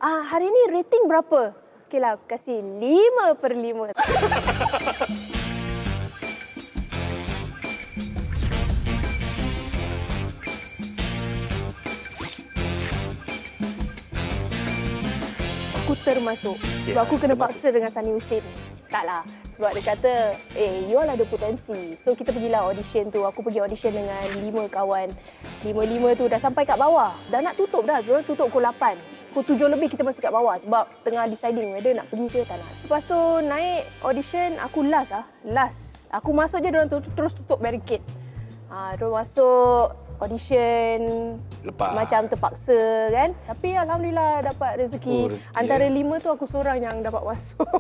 Hari ni rating berapa? Okeylah, aku kasih 5/5. Aku termasuk. Sebab aku kena paksa dengan Sani Husin. Taklah. Sebab dia kata, you all ada potensi. So, kita pergilah audition tu. Aku pergi audition dengan 5 kawan. 5 tu dah sampai kat bawah. Dah nak tutup dah. Diorang tutup pukul 8. Pukul 7 lebih kita masih kat bawah. Sebab tengah deciding whether nak pergi ke tak nak. Lepas tu naik audition, aku last. Last. Aku masuk je, diorang terus tutup barricade. Diorang masuk audition. Lepas. Macam terpaksa kan. Tapi Alhamdulillah dapat rezeki. Rezeki Antara 5 tu aku seorang yang dapat masuk.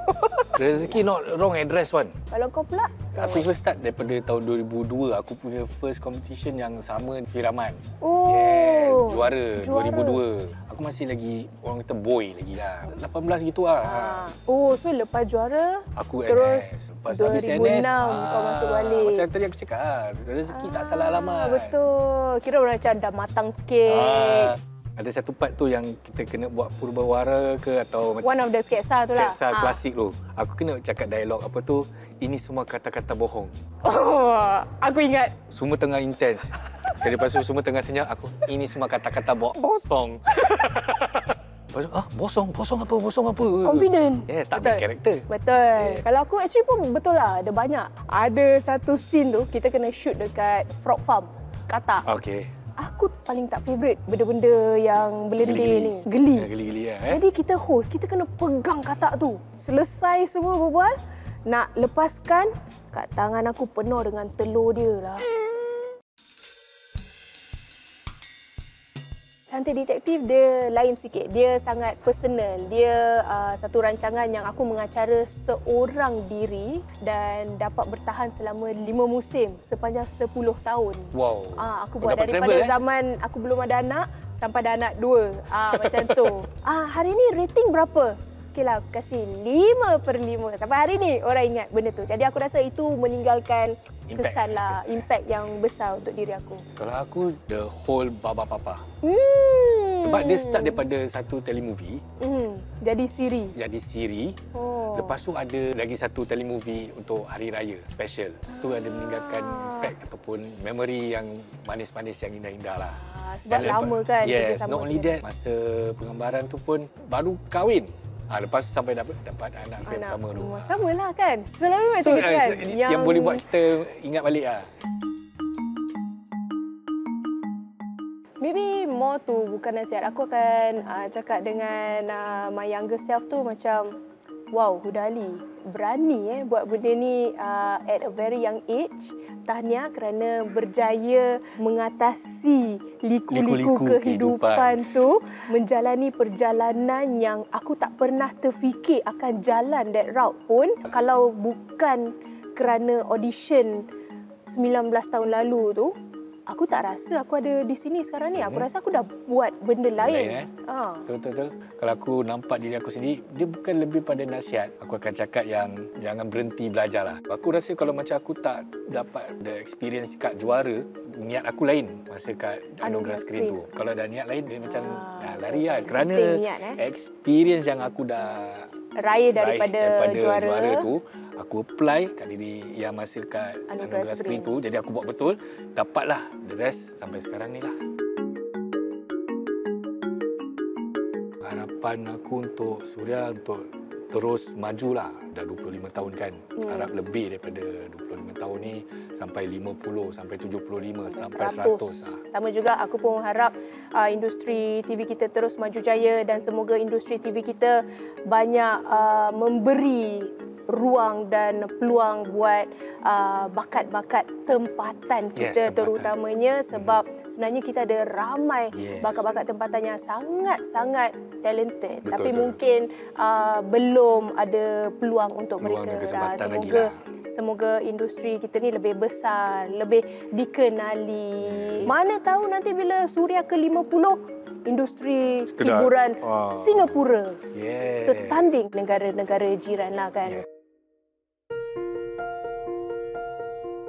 Rezeki not wrong address, Wan. Kalau kau pula? Aku first start daripada tahun 2002. Aku punya first competition yang sama Firaman. Oh. Yes, juara 2002. Aku masih lagi, orang kata boy lagi lah. 18 gitu lah. Oh, so lepas juara, Aku terus NS. Lepas 2006 habis NS, kau masuk balik. Macam tadi aku cakap lah, rezeki tak salah alamat. Betul. Kira macam dah matang sikit. Ada satu part tu yang kita kena buat purba-wara ke atau One of the sketsa tu lah. sketsa klasik tu. Aku kena cakap dialog apa tu, ini semua kata-kata bohong. Oh, aku ingat. Semua tengah intens. Jadi lepas tu semua tengah senyap, ini semua kata-kata bosong. Lepas tu, bosong apa? Confident. Yes, tak ada karakter. Betul. Yeah. Kalau aku actually pun betul lah, ada banyak. Ada satu scene tu, kita kena shoot dekat frog farm, katak. Okey. Aku paling tak favourite benda-benda yang belendil ni. Geli. Ya, geli-geli ya. Jadi kita host, kita kena pegang katak tu. Selesai semua berbual, nak lepaskan, kat tangan aku penuh dengan telur dia lah. Cantik Detektif dia lain sikit. Dia sangat personal. Dia satu rancangan yang aku mengacara seorang diri dan dapat bertahan selama 5 musim sepanjang 10 tahun. Wow. Aku buat daripada zaman aku belum ada anak sampai ada anak 2. Macam tu. Hari ni rating berapa? Okeylah, aku kasih 5/5. Sampai hari ni orang ingat benda tu. Jadi aku rasa itu meninggalkan kesan lah, impact yang besar untuk diri aku. Kalau aku, the whole Baba Papa. Sebab dia start daripada satu telemovie. Jadi siri. Lepas tu ada lagi satu telemovie untuk Hari Raya special. Tu ada meninggalkan impact ataupun memory yang manis-manis, yang indah-indah lah. Sebab lama kan. Yes, not only that, masa penggambaran tu pun baru kahwin. Lepas sampai dapat anak pertama tu. Sama lah kan. Selalu macam itu kan. Yang boleh buat kita ingat balik lah. Maybe more tu bukan nasihat. Aku akan cakap dengan my younger self tu macam, wow, Huda Ali berani buat benda ni at a very young age. Tahniah kerana berjaya mengatasi liku-liku kehidupan tu, menjalani perjalanan yang aku tak pernah terfikir akan jalan that route pun. Kalau bukan kerana audition 19 tahun lalu tu, aku tak rasa aku ada di sini sekarang ni. Aku rasa aku dah buat benda lain. Betul. Kalau aku nampak diri aku sendiri, dia bukan lebih pada nasihat. Aku akan cakap yang jangan berhenti belajar lah. Aku rasa kalau macam aku tak dapat the experience kat juara, niat aku lain masa kat anugerah skrin tu. Kalau dah niat lain, dia macam lari lah. Kerana experience yang aku dah raih daripada juara tu, aku apply kat diri yang masa kat anugerah skrin tu. Jadi aku buat betul, dapatlah the rest sampai sekarang ni lah. Harapan aku untuk Suria untuk terus majulah. Dah 25 tahun kan. Harap lebih daripada 25 tahun ni, sampai 50, sampai 75, sampai 100. Sama juga, aku pun harap industri TV kita terus maju jaya dan semoga industri TV kita banyak memberi ruang dan peluang buat bakat-bakat tempatan kita, terutamanya sebab sebenarnya kita ada ramai bakat-bakat tempatan yang sangat-sangat talented. Betul, tapi mungkin belum ada peluang untuk mereka. Semoga industri kita ni lebih besar, lebih dikenali. Mana tahu nanti bila Suria ke-50, industri hiburan Singapura setanding negara-negara jiran lah kan.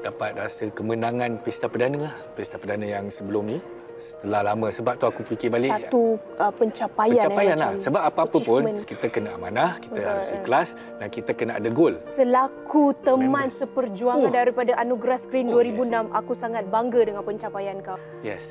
Dapat rasa kemenangan Pesta Perdana lah. Pesta Perdana yang sebelum ni. setelah lama. Sebab tu aku fikir balik. Satu pencapaian lah. Sebab apa-apa pun, kita kena amanah, kita harus ikhlas dan kita kena ada goal. Selaku teman seperjuangan daripada Anugerah Screen 2006, aku sangat bangga dengan pencapaian kau. Yes.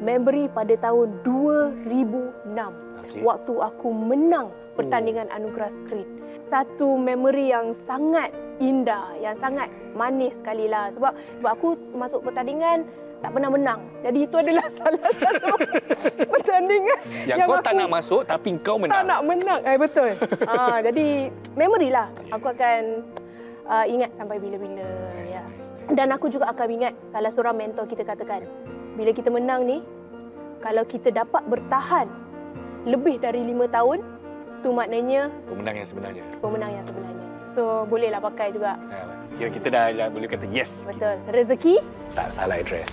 Memory pada tahun 2006. Waktu aku menang pertandingan Anugerah Screen. Satu memory yang sangat indah, yang sangat manis sekali lah. Sebab aku masuk pertandingan tak pernah menang. Jadi itu adalah salah satu pertandingan yang kau tak nak masuk tapi kau menang. Tak nak menang. Betul. Jadi memory lah. Aku akan ingat sampai bila-bila. Ya. Dan aku juga akan ingat kalau seorang mentor kita katakan, bila kita menang ni, kalau kita dapat bertahan lebih dari 5 tahun, tu maknanya pemenang yang sebenarnya. Pemenang yang sebenarnya. So, bolehlah pakai juga. Kira kita dah boleh kata yes. Betul. Rezeki tak salah address.